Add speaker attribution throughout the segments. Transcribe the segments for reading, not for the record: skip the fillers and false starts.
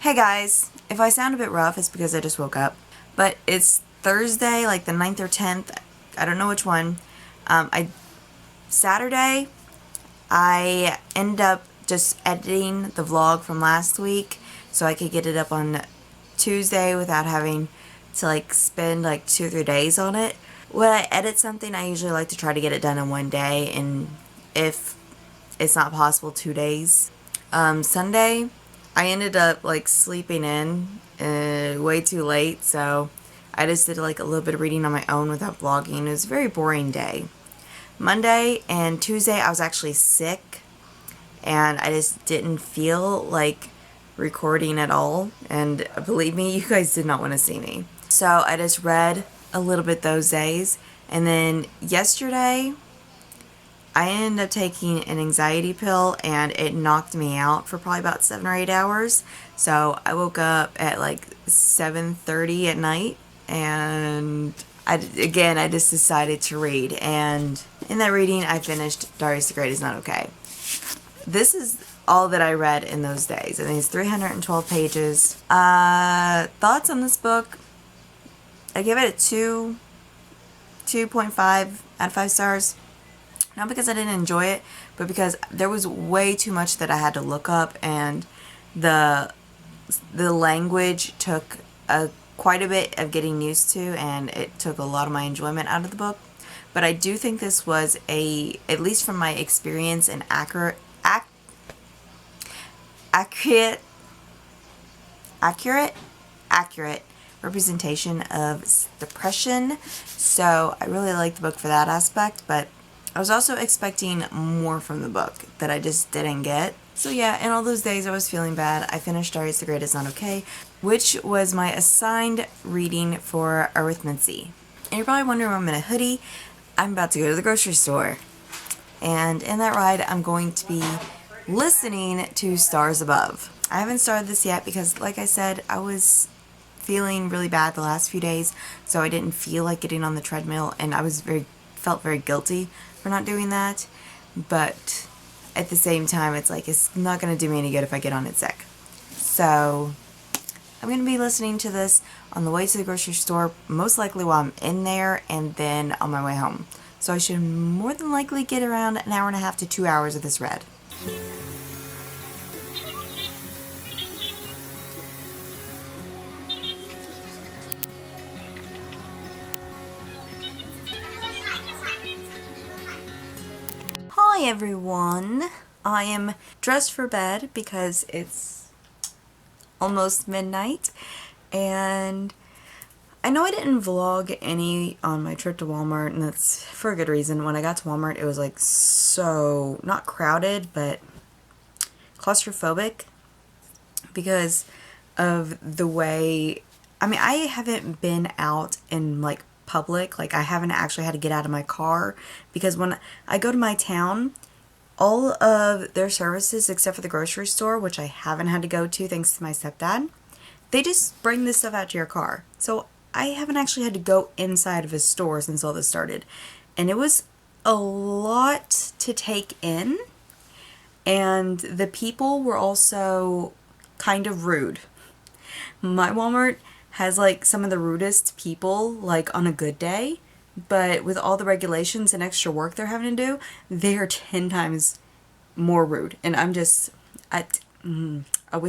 Speaker 1: Hey guys, if I sound a bit rough, it's because I just woke up. But it's Thursday, like the 9th or 10th. I don't know which one. Saturday, I ended up just editing the vlog from last week so I could get it up on Tuesday without having to spend 2 or 3 days on it. When I edit something, I usually like to try to get it done in one day, and if it's not possible, 2 days. Sunday, I ended up sleeping in way too late, so I just did a little bit of reading on my own without vlogging. It was a very boring day. Monday and Tuesday I was actually sick, and I just didn't feel like recording at all, and believe me, you guys did not want to see me. So I just read a little bit those days, and then yesterday I ended up taking an anxiety pill and it knocked me out for probably about 7 or 8 hours. So I woke up at 7:30 at night, and I just decided to read, and in that reading I finished Darius the Great Is Not Okay. This is all that I read in those days. I think it's 312 pages. Thoughts on this book? I give it a 2.5 out of 5 stars. Not because I didn't enjoy it, but because there was way too much that I had to look up, and the language took quite a bit of getting used to, and it took a lot of my enjoyment out of the book. But I do think this was at least from my experience, an accurate representation of depression. So I really liked the book for that aspect, but I was also expecting more from the book that I just didn't get. So yeah, in all those days I was feeling bad, I finished Darius the Great Is Not Okay, which was my assigned reading for arithmancy. And you're probably wondering why I'm in a hoodie. I'm about to go to the grocery store. And in that ride, I'm going to be listening to Stars Above. I haven't started this yet because, like I said, I was feeling really bad the last few days, so I didn't feel like getting on the treadmill, and I felt very guilty for not doing that. But at the same time, it's not going to do me any good if I get on it sick. So I'm going to be listening to this on the way to the grocery store, most likely while I'm in there, and then on my way home. So I should more than likely get around an hour and a half to 2 hours of this read. Hi everyone! I am dressed for bed because it's almost midnight, and I know I didn't vlog any on my trip to Walmart, and that's for a good reason. When I got to Walmart, it was so, not crowded, but claustrophobic because of the way, I haven't been out in public, I haven't actually had to get out of my car, because when I go to my town, all of their services except for the grocery store, which I haven't had to go to thanks to my stepdad, they just bring this stuff out to your car. So I haven't actually had to go inside of a store since all this started, and it was a lot to take in, and the people were also kind of rude. My Walmart has some of the rudest people on a good day, but with all the regulations and extra work they're having to do, they are 10 times more rude. And I was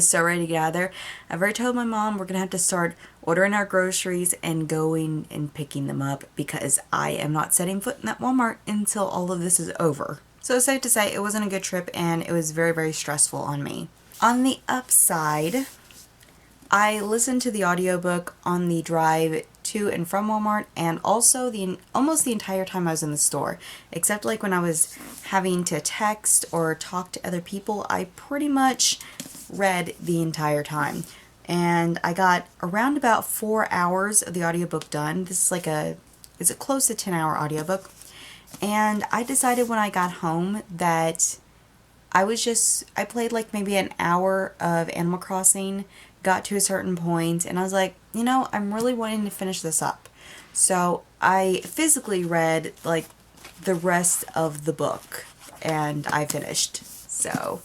Speaker 1: so ready to get out of there. I've already told my mom we're gonna have to start ordering our groceries and going and picking them up, because I am not setting foot in that Walmart until all of this is over. So it's safe to say it wasn't a good trip, and it was very, very stressful on me. On the upside, I listened to the audiobook on the drive to and from Walmart, and also almost the entire time I was in the store, except when I was having to text or talk to other people. I pretty much read the entire time, and I got around about 4 hours of the audiobook done. This is it's a close to 10-hour audiobook, and I decided when I got home that I played maybe an hour of Animal Crossing, got to a certain point, and I was like, I'm really wanting to finish this up. So I physically read the rest of the book, and I finished. So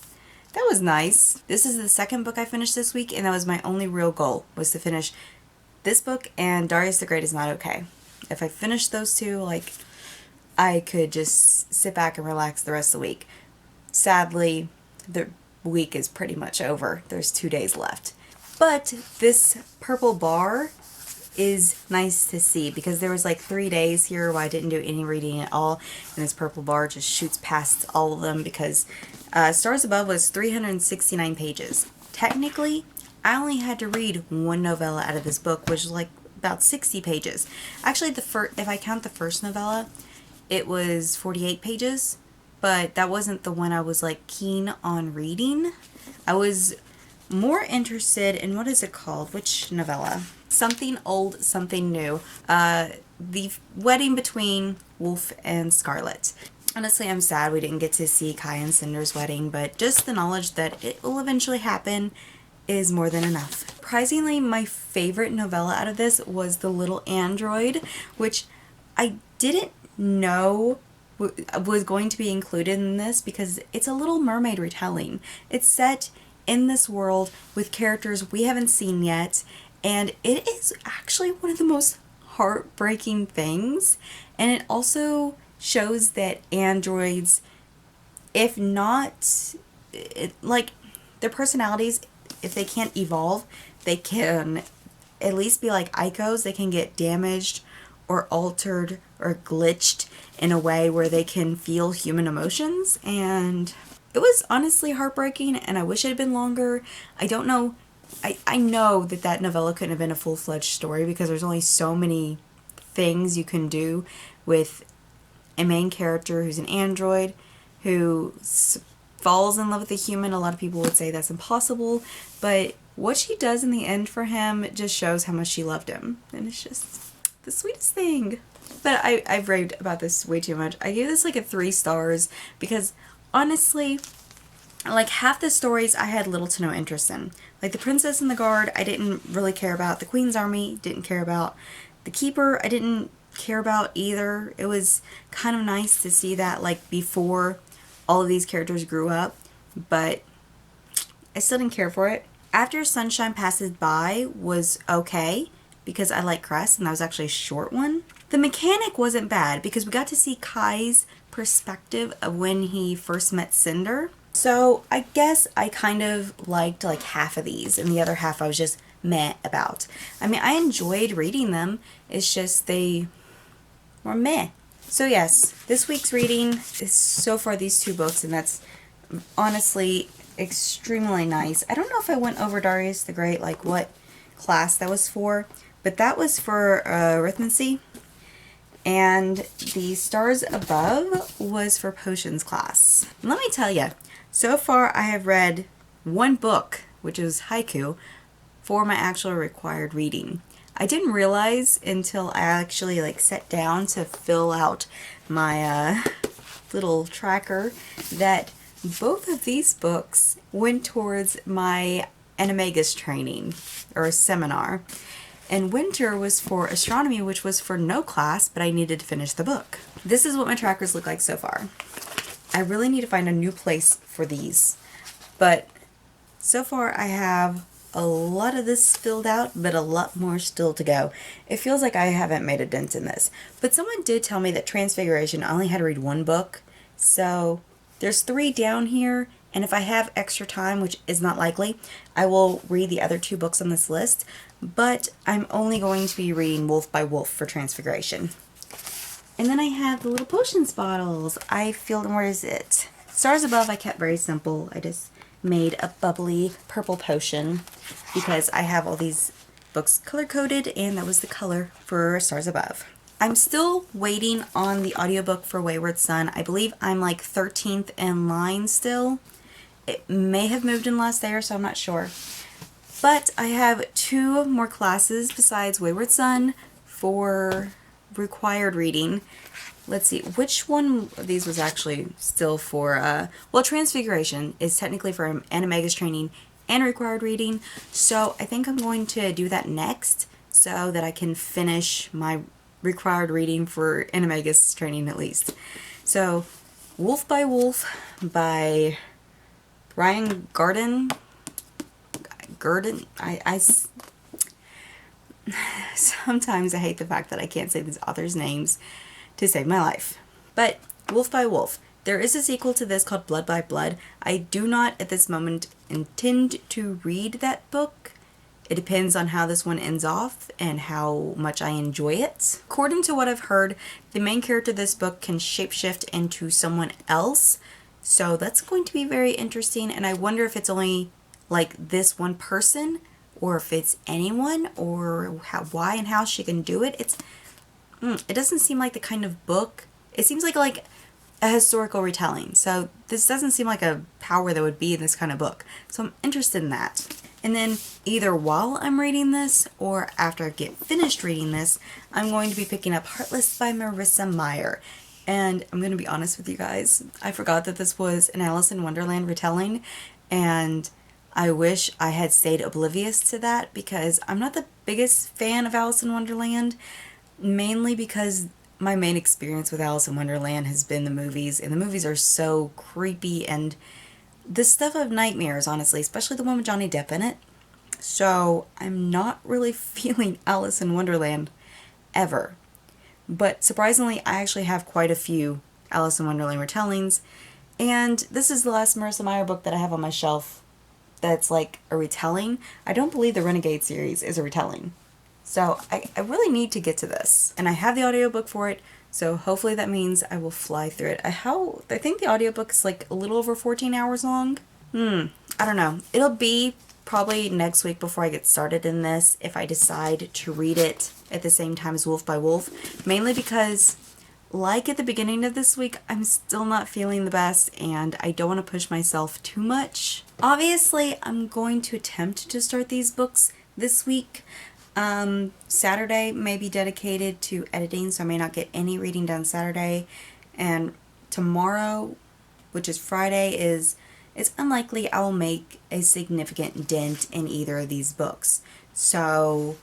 Speaker 1: that was nice. This is the second book I finished this week, and that was my only real goal, was to finish this book and Darius the Great Is Not Okay. If I finished those two, like, I could just sit back and relax the rest of the week. Sadly, the week is pretty much over. There's 2 days left. But this purple bar is nice to see because there was like 3 days here where I didn't do any reading at all, and this purple bar just shoots past all of them because Stars Above was 369 pages. Technically, I only had to read one novella out of this book, which was like about 60 pages. Actually, if I count the first novella, it was 48 pages, but that wasn't the one I was like keen on reading. I was more interested in, what is it called? Which novella? Something Old, Something New. The wedding between Wolf and Scarlet. Honestly, I'm sad we didn't get to see Kai and Cinder's wedding, but just the knowledge that it will eventually happen is more than enough. Surprisingly, my favorite novella out of this was The Little Android, which I didn't know was going to be included in this because it's a Little Mermaid retelling. It's set in this world with characters we haven't seen yet, and it is actually one of the most heartbreaking things, and it also shows that androids, if not, like, their personalities, if they can't evolve, they can at least be like Icos. They can get damaged or altered or glitched in a way where they can feel human emotions, and it was honestly heartbreaking, and I wish it had been longer. I don't know. I know that that novella couldn't have been a full-fledged story because there's only so many things you can do with a main character who's an android who falls in love with a human. A lot of people would say that's impossible, but what she does in the end for him just shows how much she loved him, and it's just the sweetest thing. But I've raved about this way too much. I gave this like a 3 stars because honestly, like, half the stories I had little to no interest in. Like The Princess and the Guard, I didn't really care about. The Queen's Army, didn't care about. The Keeper, I didn't care about either. It was kind of nice to see that, like, before all of these characters grew up, but I still didn't care for it. After Sunshine Passes By was okay because I like Cress, and that was actually a short one. The mechanic wasn't bad because we got to see Kai's perspective of when he first met Cinder. So I guess I kind of liked like half of these, and the other half I was just meh about. I mean, I enjoyed reading them. It's just they were meh. So yes, this week's reading is so far these 2 books, and that's honestly extremely nice. I don't know if I went over Darius the Great, like what class that was for, but that was for arithmancy. And the Stars Above was for potions class. And let me tell you, so far I have read 1 book, which is haiku, for my actual required reading. I didn't realize until I actually like sat down to fill out my little tracker that both of these books went towards my animagus training or seminar. And Winter was for astronomy, which was for no class, but I needed to finish the book. This is what my trackers look like so far. I really need to find a new place for these. But so far I have a lot of this filled out, but a lot more still to go. It feels like I haven't made a dent in this. But someone did tell me that Transfiguration, I only had to read 1 book. So there's 3 down here. And if I have extra time, which is not likely, I will read the other 2 books on this list. But I'm only going to be reading Wolf by Wolf for Transfiguration. And then I have the little potions bottles. I filled, where is it? Stars Above I kept very simple. I just made a bubbly purple potion because I have all these books color-coded, and that was the color for Stars Above. I'm still waiting on the audiobook for Wayward Son. I believe I'm like 13th in line still. It may have moved in last day, so I'm not sure. But I have 2 more classes besides Wayward Son for required reading. Let's see, which one of these was actually still for, well, Transfiguration is technically for animagus training and required reading, so I think I'm going to do that next so that I can finish my required reading for animagus training at least. So, Wolf by Wolf by Ryan Garden. Sometimes I hate the fact that I can't say these authors' names to save my life. But Wolf by Wolf. There is a sequel to this called Blood by Blood. I do not at this moment intend to read that book. It depends on how this one ends off and how much I enjoy it. According to what I've heard, the main character of this book can shapeshift into someone else. So that's going to be very interesting, and I wonder if it's only like this one person or if it's anyone, or why and how she can do it. It doesn't seem like the kind of book. It seems like a historical retelling. So this doesn't seem like a power that would be in this kind of book. So I'm interested in that. And then either while I'm reading this or after I get finished reading this, I'm going to be picking up Heartless by Marissa Meyer. And I'm going to be honest with you guys, I forgot that this was an Alice in Wonderland retelling, and I wish I had stayed oblivious to that because I'm not the biggest fan of Alice in Wonderland, mainly because my main experience with Alice in Wonderland has been the movies, and the movies are so creepy and the stuff of nightmares, honestly, especially the one with Johnny Depp in it. So I'm not really feeling Alice in Wonderland ever. But surprisingly, I actually have quite a few Alice in Wonderland retellings, and this is the last Marissa Meyer book that I have on my shelf that's like a retelling. I don't believe the Renegade series is a retelling. So I really need to get to this. And I have the audiobook for it, so hopefully that means I will fly through it. I think the audiobook is like a little over 14 hours long. I don't know. It'll be probably next week before I get started in this if I decide to read it at the same time as Wolf by Wolf. Mainly because, like at the beginning of this week, I'm still not feeling the best and I don't want to push myself too much. Obviously, I'm going to attempt to start these books this week. Saturday may be dedicated to editing, so I may not get any reading done Saturday. And tomorrow, which is Friday, it's unlikely I will make a significant dent in either of these books. So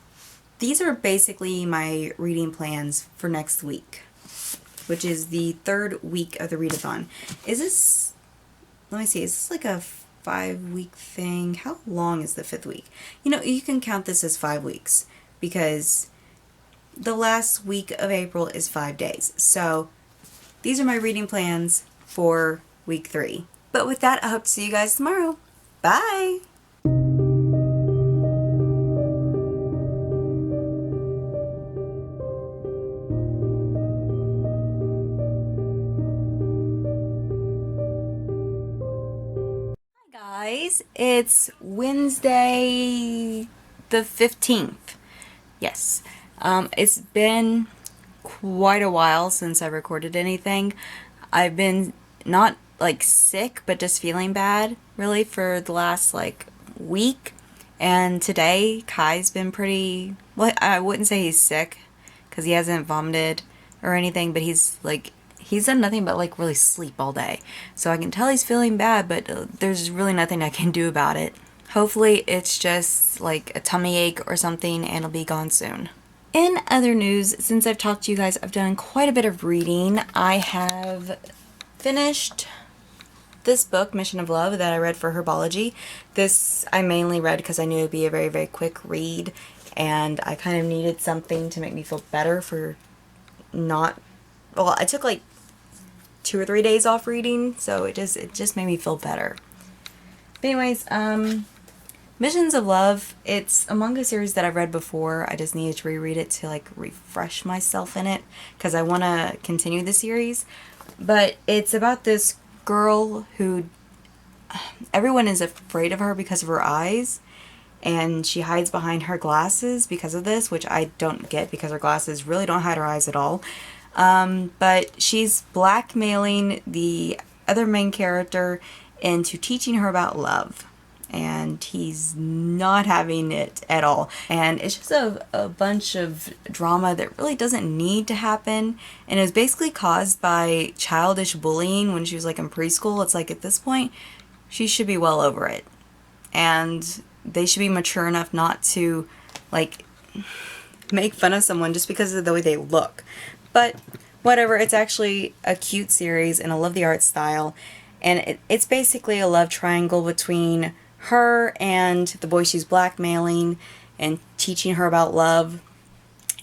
Speaker 1: these are basically my reading plans for next week, which is the third week of the readathon. Is this like a 5-week thing? How long is the 5th week? You know, you can count this as 5 weeks because the last week of April is 5 days. So these are my reading plans for week 3. But with that, I hope to see you guys tomorrow. Bye! Guys, it's Wednesday the 15th. Yes. It's been quite a while since I recorded anything. I've been not like sick, but just feeling bad really for the last like week. And today Kai's been pretty, well, I wouldn't say he's sick because he hasn't vomited or anything, but he's done nothing but like really sleep all day. So I can tell he's feeling bad, but there's really nothing I can do about it. Hopefully it's just like a tummy ache or something and it'll be gone soon. In other news, since I've talked to you guys, I've done quite a bit of reading. I have finished this book, Mission of Love, that I read for Herbology. This I mainly read because I knew it would be a very, very quick read, and I kind of needed something to make me feel better for not, well, I took like 2 or 3 days off reading, so it just made me feel better. But anyways, Missions of Love, it's a manga series that I've read before. I just needed to reread it to like refresh myself in it because I want to continue the series. But it's about this girl who everyone is afraid of her because of her eyes, and she hides behind her glasses because of this, which I don't get because her glasses really don't hide her eyes at all. But she's blackmailing the other main character into teaching her about love, and he's not having it at all. And it's just a bunch of drama that really doesn't need to happen, and it was basically caused by childish bullying when she was like in preschool. It's like at this point she should be well over it, and they should be mature enough not to like make fun of someone just because of the way they look. But whatever, it's actually a cute series and I love the art style. And it's basically a love triangle between her and the boy she's blackmailing and teaching her about love,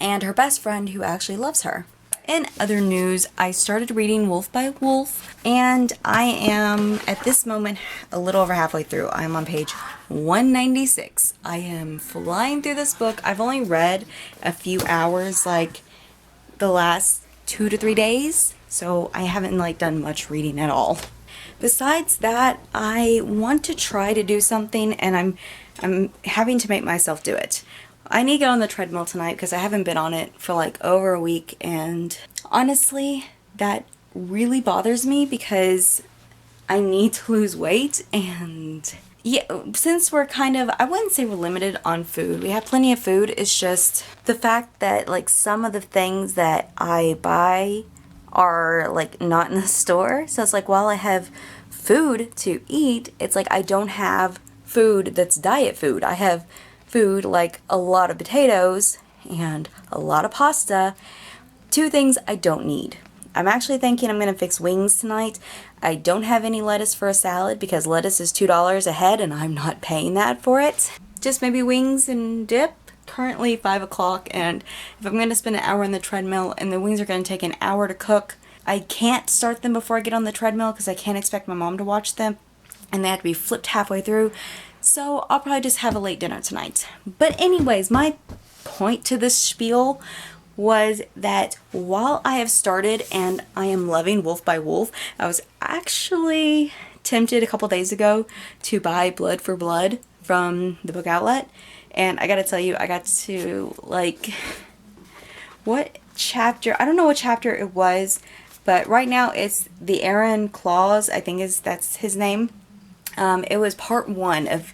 Speaker 1: and her best friend who actually loves her. In other news, I started reading Wolf by Wolf, and I am, at this moment, a little over halfway through. I'm on page 196. I am flying through this book. I've only read a few hours, like, the last 2 to 3 days, so I haven't, like, done much reading at all. Besides that, I want to try to do something, and I'm having to make myself do it. I need to get on the treadmill tonight because I haven't been on it for like over a week, and honestly, that really bothers me because I need to lose weight. And yeah, since we're kind of, I wouldn't say we're limited on food. We have plenty of food. It's just the fact that like some of the things that I buy are like not in the store. So it's like while I have food to eat, it's like I don't have food that's diet food. I have food like a lot of potatoes and a lot of pasta, 2 things I don't need. I'm actually thinking I'm going to fix wings tonight. I don't have any lettuce for a salad because lettuce is $2 a head and I'm not paying that for it. Just maybe wings and dip. Currently 5 o'clock, and if I'm going to spend an hour on the treadmill and the wings are going to take an hour to cook, I can't start them before I get on the treadmill because I can't expect my mom to watch them and they have to be flipped halfway through. So I'll probably just have a late dinner tonight. But anyways, my point to this spiel was that while I have started and I am loving Wolf by Wolf, I was actually tempted a couple days ago to buy Blood for Blood from the book outlet. And I gotta tell you, I got to like, what chapter? I don't know what chapter it was, but right now it's the Aaron Claus, I think that's his name. It was part 1 of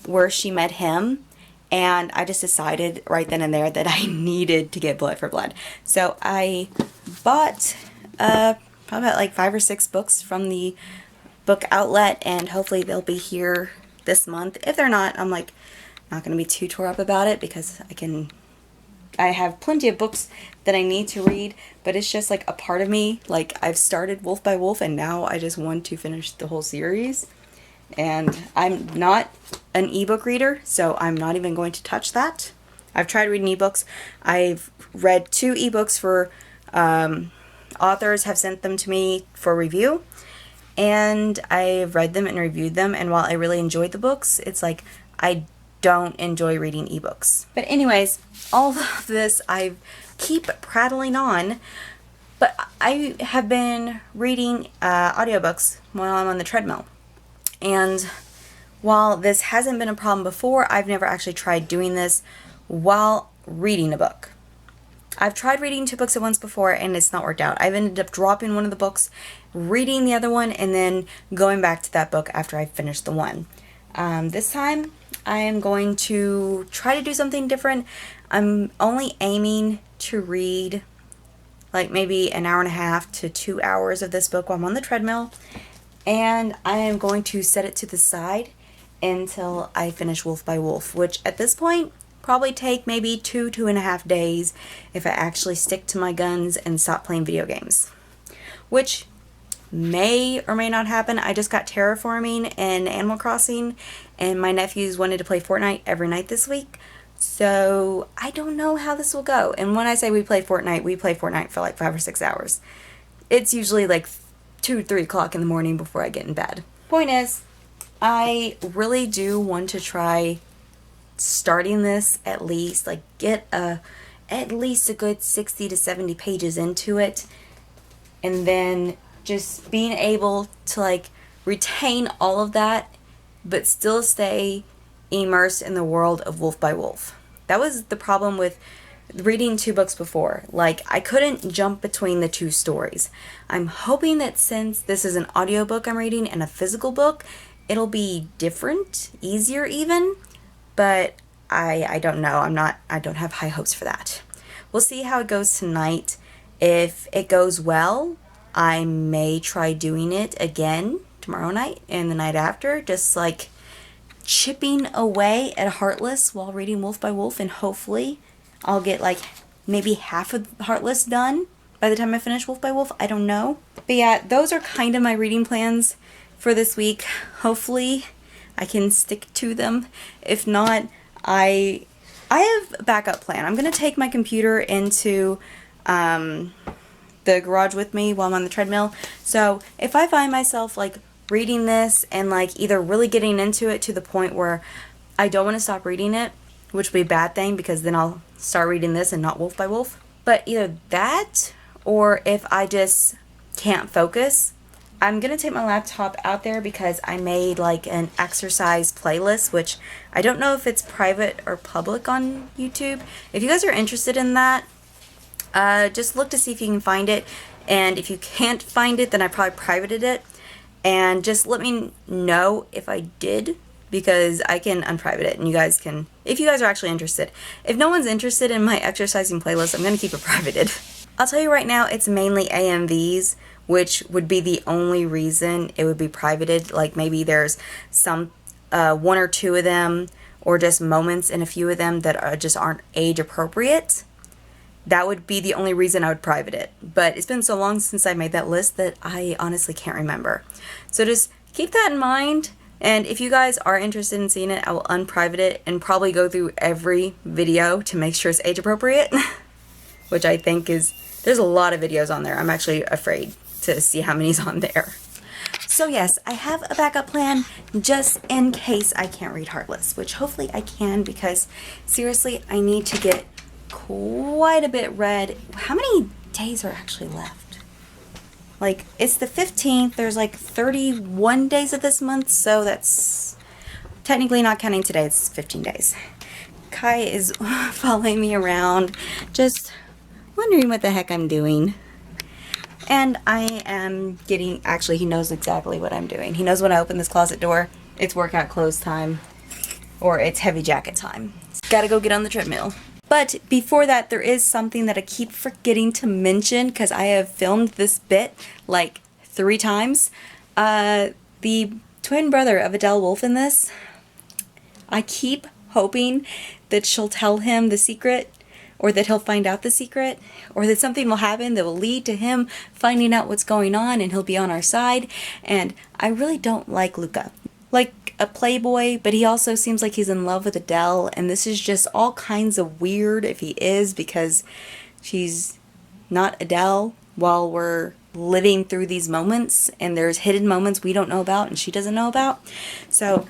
Speaker 1: where she met him, and I just decided right then and there that I needed to get Blood for Blood. So I bought probably like 5 or 6 books from the book outlet, and hopefully they'll be here this month. If they're not, I'm like not going to be too tore up about it because I have plenty of books that I need to read, but it's just like a part of me, like I've started Wolf by Wolf and now I just want to finish the whole series. And I'm not an ebook reader, so I'm not even going to touch that. I've tried reading ebooks. I've read 2 ebooks for authors have sent them to me for review, and I've read them and reviewed them, and while I really enjoyed the books, it's like I don't enjoy reading ebooks. But anyways, all of this I keep prattling on, but I have been reading audiobooks while I'm on the treadmill. And while this hasn't been a problem before, I've never actually tried doing this while reading a book. I've tried reading 2 books at once before and it's not worked out. I've ended up dropping one of the books, reading the other one, and then going back to that book after I finished the one. This time I am going to try to do something different. I'm only aiming to read like maybe an hour and a half to 2 hours of this book while I'm on the treadmill. And I am going to set it to the side until I finish Wolf by Wolf, which at this point probably take maybe 2.5 days if I actually stick to my guns and stop playing video games, which may or may not happen. I just got terraforming in Animal Crossing and my nephews wanted to play Fortnite every night this week, so I don't know how this will go. And when I say we play Fortnite for like 5 or 6 hours. It's usually like 2-3 o'clock in the morning before I get in bed. Point is, I really do want to try starting this at least, like get at least a good 60 to 70 pages into it, and then just being able to like retain all of that but still stay immersed in the world of Wolf by Wolf. That was the problem with reading 2 books before. Like, I couldn't jump between the 2 stories. I'm hoping that since this is an audiobook I'm reading and a physical book, it'll be different, easier even, but I don't know. I don't have high hopes for that. We'll see how it goes tonight. If it goes well, I may try doing it again tomorrow night and the night after, just like chipping away at Heartless while reading Wolf by Wolf, and hopefully I'll get like maybe half of Heartless done by
Speaker 2: by the time I finish Wolf by Wolf. I don't know. But yeah, those are kind of my reading plans for this week. Hopefully I can stick to them. If not, I have a backup plan. I'm going to take my computer into the garage with me while I'm on the treadmill. So if I find myself like reading this and like either really getting into it to the point where I don't want to stop reading it, which would be a bad thing because then I'll start reading this and not Wolf by Wolf. But either that, or if I just can't focus, I'm going to take my laptop out there because I made like an exercise playlist, which I don't know if it's private or public on YouTube. If you guys are interested in that, just look to see if you can find it. And if you can't find it, then I probably privated it. And just let me know if I did, because I can unprivate it and you guys can, if you guys are actually interested. If no one's interested in my exercising playlist, I'm going to keep it privated. I'll tell you right now, it's mainly AMVs, which would be the only reason it would be privated. Like maybe there's some, one or two of them, or just moments in a few of them that are, just aren't age appropriate. That would be the only reason I would private it. But it's been so long since I made that list that I honestly can't remember. So just keep that in mind. And if you guys are interested in seeing it, I will unprivate it and probably go through every video to make sure it's age appropriate. Which I think is, there's a lot of videos on there. I'm actually afraid to see how many's on there. So yes, I have a backup plan just in case I can't read Heartless, which hopefully I can, because seriously, I need to get quite a bit read. How many days are actually left? Like, it's the 15th. There's like 31 days of this month, so that's technically not counting today. It's 15 days. Kai is following me around, just wondering what the heck I'm doing. And I am getting, actually, he knows exactly what I'm doing. He knows when I open this closet door, it's workout clothes time, or it's heavy jacket time. Gotta go get on the treadmill. But before that, there is something that I keep forgetting to mention, because I have filmed this bit like 3 times. The twin brother of Adele Wolf in this, I keep hoping that she'll tell him the secret, or that he'll find out the secret, or that something will happen that will lead to him finding out what's going on and he'll be on our side. And I really don't like Luca. Like a playboy, but he also seems like he's in love with Adele, and this is just all kinds of weird if he is, because she's not Adele while we're living through these moments, and there's hidden moments we don't know about and she doesn't know about. So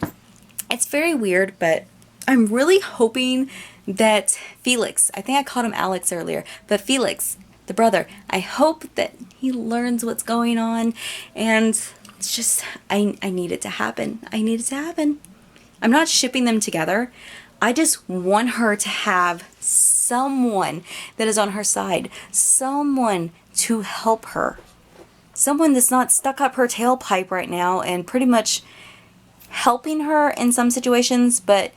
Speaker 2: it's very weird, but I'm really hoping that Felix, I think I called him Alex earlier, but Felix, the brother, I hope that he learns what's going on, and it's just, I need it to happen. I need it to happen. I'm not shipping them together. I just want her to have someone that is on her side, someone to help her, someone that's not stuck up her tailpipe right now and pretty much helping her in some situations, but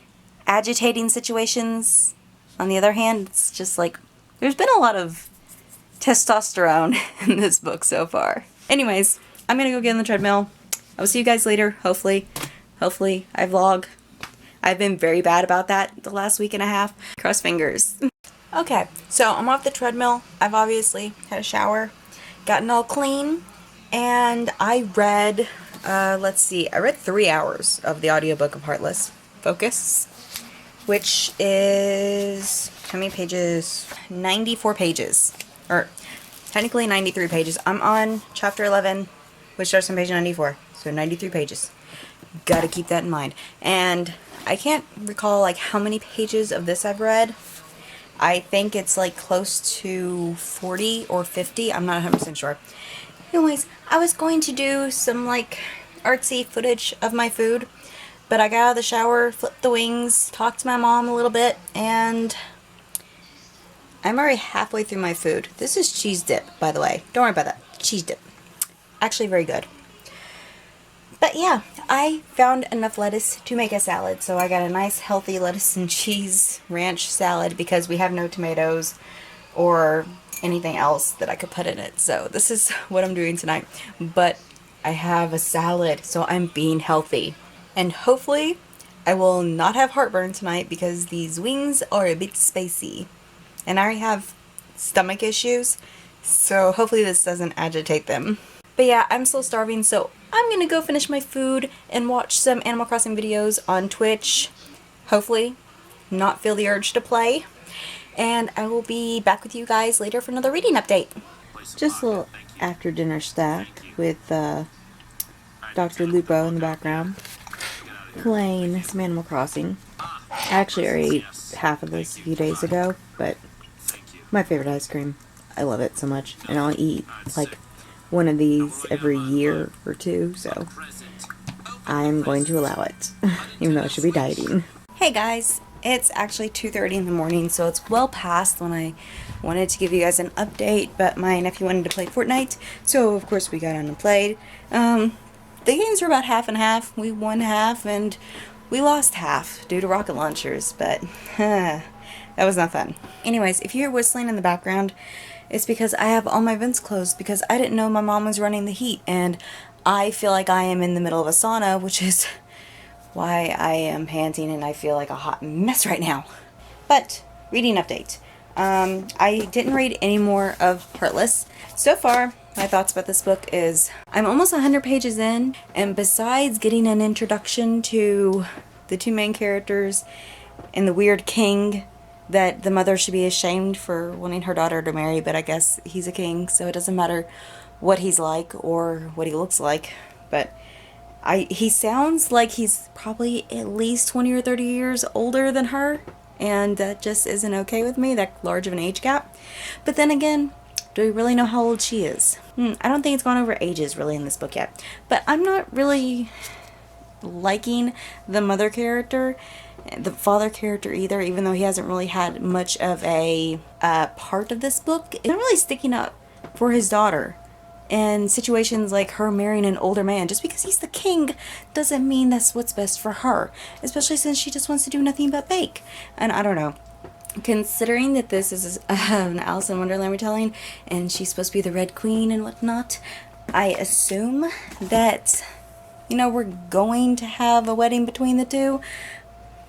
Speaker 2: agitating situations. On the other hand, it's just like, there's been a lot of testosterone in this book so far. Anyways, I'm gonna go get on the treadmill. I will see you guys later, hopefully. Hopefully I vlog. I've been very bad about that the last week and a half. Cross fingers. Okay, so I'm off the treadmill. I've obviously had a shower, gotten all clean, and I read, let's see, I read 3 hours of the audiobook of Heartless Focus, which is, how many pages? 94 pages. Or technically 93 pages. I'm on chapter 11, which starts on page 94. So 93 pages. Gotta keep that in mind. And I can't recall like how many pages of this I've read. I think it's like close to 40 or 50. I'm not 100% sure. Anyways, I was going to do some like artsy footage of my food, but I got out of the shower, flipped the wings, talked to my mom a little bit, and I'm already halfway through my food. This is cheese dip, by the way. Don't worry about that. Cheese dip. Actually very good. But yeah, I found enough lettuce to make a salad, so I got a nice healthy lettuce and cheese ranch salad because we have no tomatoes or anything else that I could put in it. So this is what I'm doing tonight. But I have a salad, so I'm being healthy. And hopefully I will not have heartburn tonight because these wings are a bit spicy. And I already have stomach issues, So hopefully this doesn't agitate them. But yeah, I'm still starving, so I'm gonna go finish my food and watch some Animal Crossing videos on Twitch. Hopefully not feel the urge to play. And I will be back with you guys later for another reading update. Just a little after dinner snack with Dr. Lupo in the background, playing some Animal Crossing. I actually already ate half of this a few days ago, but my favorite ice cream. I love it so much, and I'll eat like one of these every year or two, so I'm going to allow it, even though I should be dieting. Hey guys, it's actually 2:30 in the morning, so it's well past when I wanted to give you guys an update, but my nephew wanted to play Fortnite, so of course we got on and played. The games were about half and half. We won half, and we lost half due to rocket launchers, but that was not fun. Anyways, if you hear whistling in the background, it's because I have all my vents closed because I didn't know my mom was running the heat, and I feel like I am in the middle of a sauna, which is why I am panting and I feel like a hot mess right now. But, reading update. I didn't read any more of Heartless. So far, my thoughts about this book is I'm almost 100 pages in, and besides getting an introduction to the two main characters and the weird king that the mother should be ashamed for wanting her daughter to marry, but I guess he's a king, so it doesn't matter what he's like or what he looks like. But he sounds like he's probably at least 20 or 30 years older than her, and that just isn't okay with me, that large of an age gap. But then again, do we really know how old she is? I don't think it's gone over ages really in this book yet. But I'm not really liking the mother character, the father character either, even though he hasn't really had much of a part of this book. He's not really sticking up for his daughter in situations like her marrying an older man. Just because he's the king doesn't mean that's what's best for her, especially since she just wants to do nothing but bake. And I don't know. Considering that this is an Alice in Wonderland retelling and she's supposed to be the Red Queen and whatnot, I assume that, you know, we're going to have a wedding between the two.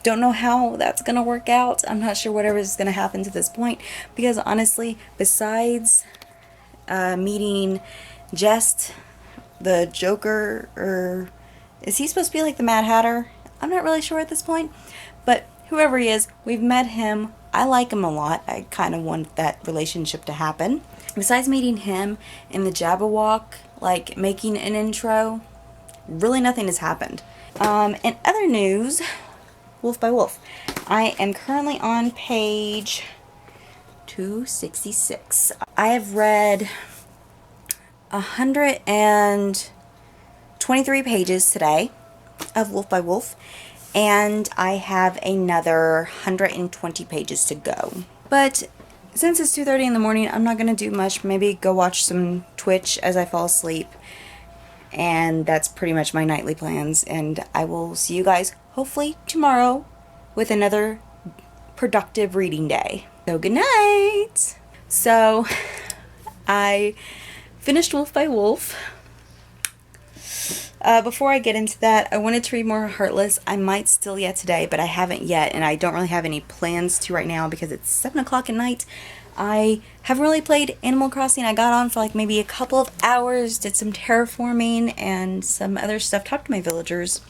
Speaker 2: Don't know how that's going to work out. I'm not sure whatever is going to happen to this point, because honestly, besides meeting Jest, the Joker, or is he supposed to be like the Mad Hatter? I'm not really sure at this point, but whoever he is, we've met him. I like him a lot. I kind of want that relationship to happen. Besides meeting him in the Jabberwock, like making an intro, really nothing has happened. In other news, Wolf by Wolf. I am currently on page 266. I have read 123 pages today of Wolf by Wolf, and I have another 120 pages to go. But since it's 2:30 in the morning, I'm not going to do much. Maybe go watch some Twitch as I fall asleep. And that's pretty much my nightly plans. And I will see you guys hopefully tomorrow with another productive reading day. So good night! So I finished Wolf by Wolf. Before I get into that, I wanted to read more Heartless. I might still yet today, but I haven't yet, and I don't really have any plans to right now because it's 7 o'clock at night. I haven't really played Animal Crossing. I got on for like maybe a couple of hours, did some terraforming and some other stuff, talked to my villagers.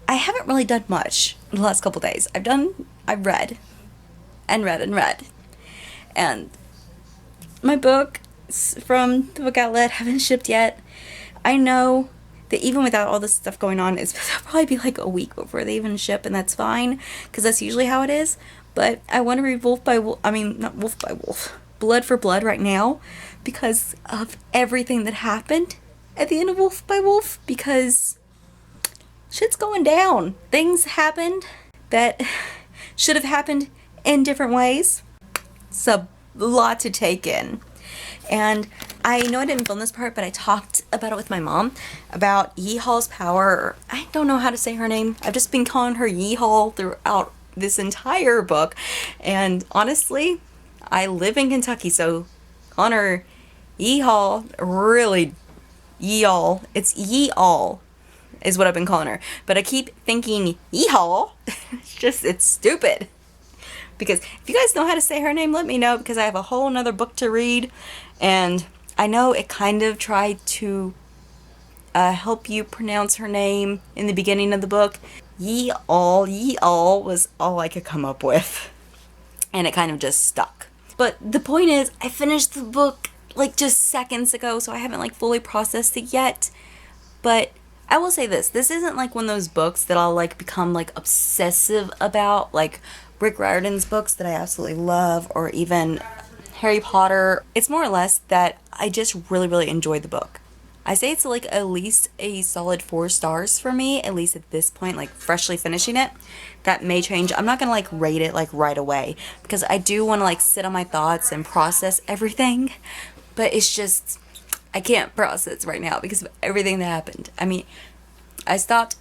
Speaker 2: I haven't really done much in the last couple days. I've read and read and read. And my books from the book outlet haven't shipped yet. I know that even without all this stuff going on, it'll probably be like a week before they even ship, and that's fine, because that's usually how it is. But I want to read Wolf by Wolf, not Wolf by Wolf, Blood for Blood right now, because of everything that happened at the end of Wolf by Wolf, because shit's going down. Things happened that should have happened in different ways. It's a lot to take in. And I know I didn't film this part, but I talked about it with my mom, about Yeehaul's power. Or, I don't know how to say her name. I've just been calling her Yeehaul throughout this entire book. And honestly, I live in Kentucky, so calling her Yeehaul, really, Yeehaul. It's Yeehaul is what I've been calling her. But I keep thinking Yeehaul. It's stupid. because if you guys know how to say her name, let me know, because I have a whole nother book to read, and I know it kind of tried to help you pronounce her name in the beginning of the book. Ye all was all I could come up with, and it kind of just stuck. But the point is, I finished the book like just seconds ago, so I haven't like fully processed it yet. But I will say this isn't like one of those books that I'll like become like obsessive about, like Rick Riordan's books that I absolutely love, or even Harry Potter. It's more or less that I just really enjoyed the book. I say it's like at least a solid 4 stars for me, at least at this point, like freshly finishing it. That may change. I'm not gonna like rate it like right away, because I do want to like sit on my thoughts and process everything, but it's just, I can't process right now because of everything that happened. I mean, I stopped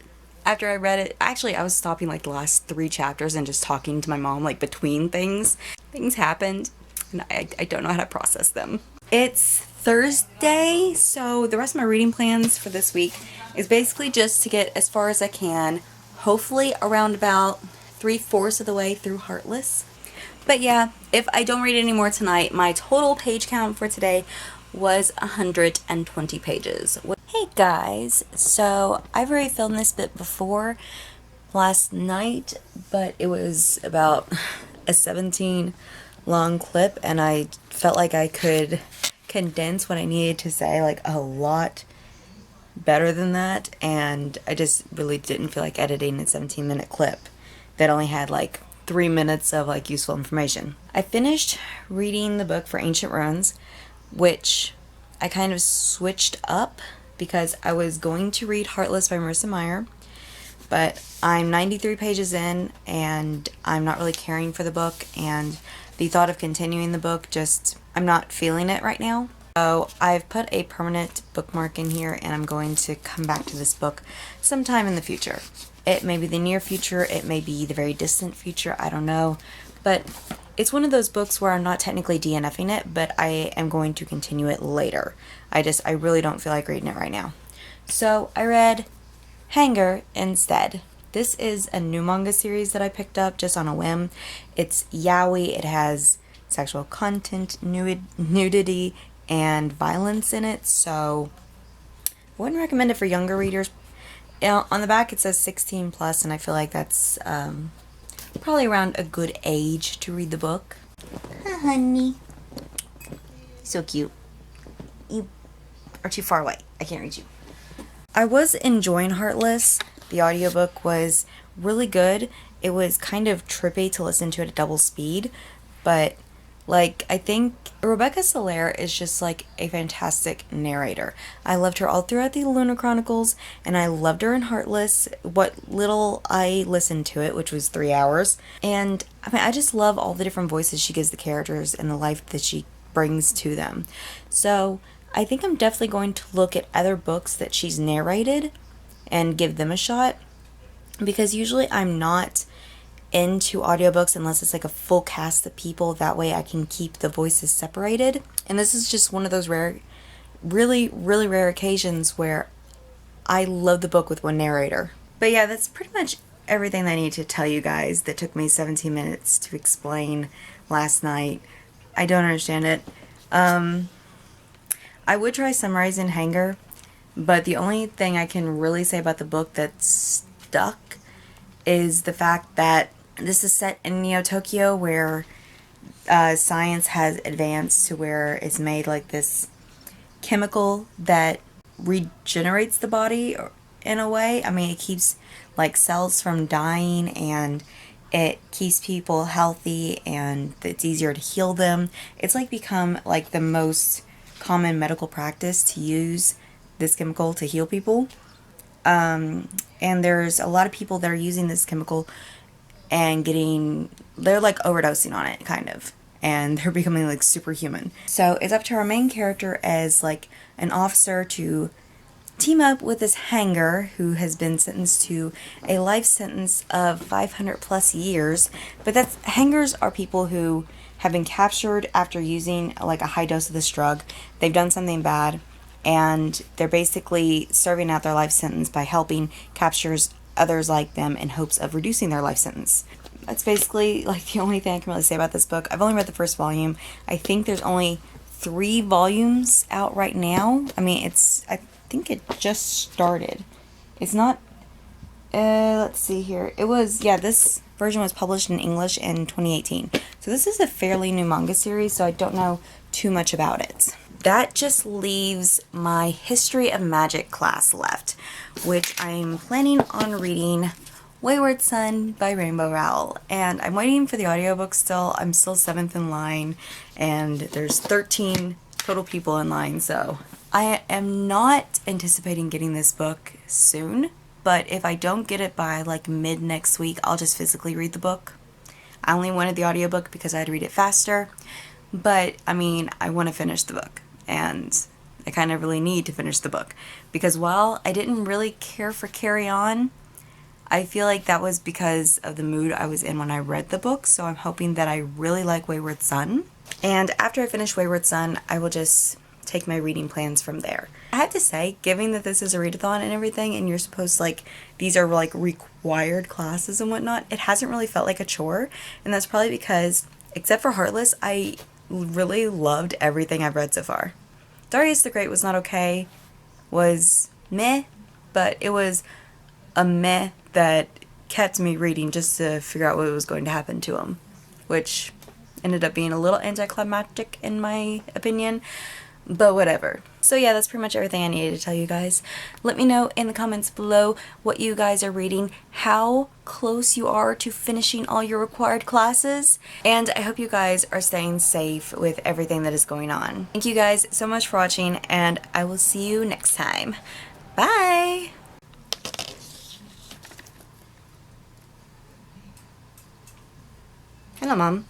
Speaker 2: after I read it. Actually, I was stopping like the last 3 chapters and just talking to my mom like between things. Things happened, and I don't know how to process them. It's Thursday, so the rest of my reading plans for this week is basically just to get as far as I can, hopefully around about 3/4 of the way through Heartless. But yeah, if I don't read any more tonight, my total page count for today was 120 pages. Hey guys, so I've already filmed this bit before last night, but it was about a 17 long clip, and I felt like I could condense what I needed to say like a lot better than that, and I just really didn't feel like editing a 17-minute clip that only had like 3 minutes of like useful information. I finished reading the book for Ancient Ruins, which I kind of switched up because I was going to read Heartless by Marissa Meyer, but I'm 93 pages in and I'm not really caring for the book, and the thought of continuing the book just, I'm not feeling it right now. So I've put a permanent bookmark in here, and I'm going to come back to this book sometime in the future. It may be the near future, it may be the very distant future, I don't know. But it's one of those books where I'm not technically DNFing it, but I am going to continue it later. I really don't feel like reading it right now. So I read Hanger instead. This is a new manga series that I picked up just on a whim. It's yaoi, it has sexual content, nudity, and violence in it, so I wouldn't recommend it for younger readers. On the back it says 16 plus, and I feel like that's probably around a good age to read the book. Hi, honey. So cute. You are too far away. I can't reach you. I was enjoying Heartless. The audiobook was really good. It was kind of trippy to listen to it at double speed, but like, I think Rebecca Soler is just like a fantastic narrator. I loved her all throughout the Lunar Chronicles, and I loved her in Heartless, what little I listened to it, which was 3 hours. And I mean, I just love all the different voices she gives the characters and the life that she brings to them. So I think I'm definitely going to look at other books that she's narrated and give them a shot, because usually I'm not into audiobooks unless it's like a full cast of people. That way I can keep the voices separated. And this is just one of those really rare occasions where I love the book with one narrator. But yeah, that's pretty much everything I need to tell you guys that took me 17 minutes to explain last night. I don't understand it. I would try summarizing Hanger, but the only thing I can really say about the book that's stuck is the fact that this is set in Neo-Tokyo, where science has advanced to where it's made like this chemical that regenerates the body in a way. I mean, it keeps like cells from dying, and it keeps people healthy, and it's easier to heal them. It's like become like the most common medical practice to use this chemical to heal people. And there's a lot of people that are using this chemical and they're like overdosing on it, kind of. And they're becoming like superhuman. So it's up to our main character as like an officer to team up with this Hanger, who has been sentenced to a life sentence of 500 plus years. But Hangers are people who have been captured after using like a high dose of this drug. They've done something bad, and they're basically serving out their life sentence by helping capture others like them in hopes of reducing their life sentence. that's basically like the only thing I can really say about this book. I've only read the first volume. I think there's only 3 volumes out right now. I mean, I think it just started. It's not, let's see here. It was, yeah, this version was published in English in 2018. So this is a fairly new manga series, so I don't know too much about it. That just leaves my History of Magic class left, which I'm planning on reading Wayward Son by Rainbow Rowell. And I'm waiting for the audiobook still. I'm still 7th in line, and there's 13 total people in line, so I am not anticipating getting this book soon, but if I don't get it by like mid next week, I'll just physically read the book. I only wanted the audiobook because I had to read it faster, but I mean, I want to finish the book, and I kind of really need to finish the book, because while I didn't really care for Carry On, I feel like that was because of the mood I was in when I read the book, so I'm hoping that I really like Wayward Son. And after I finish Wayward Son, I will just take my reading plans from there. I have to say, given that this is a readathon and everything, and you're supposed to, like, these are like required classes and whatnot, it hasn't really felt like a chore, and that's probably because, except for Heartless, I really loved everything I've read so far. Darius the Great was not okay, was meh, but it was a meh that kept me reading just to figure out what was going to happen to him, which ended up being a little anticlimactic in my opinion, but whatever. So yeah, that's pretty much everything I needed to tell you guys. Let me know in the comments below what you guys are reading, how close you are to finishing all your required classes, and I hope you guys are staying safe with everything that is going on. Thank you guys so much for watching, and I will see you next time. Bye! Hello, Mom.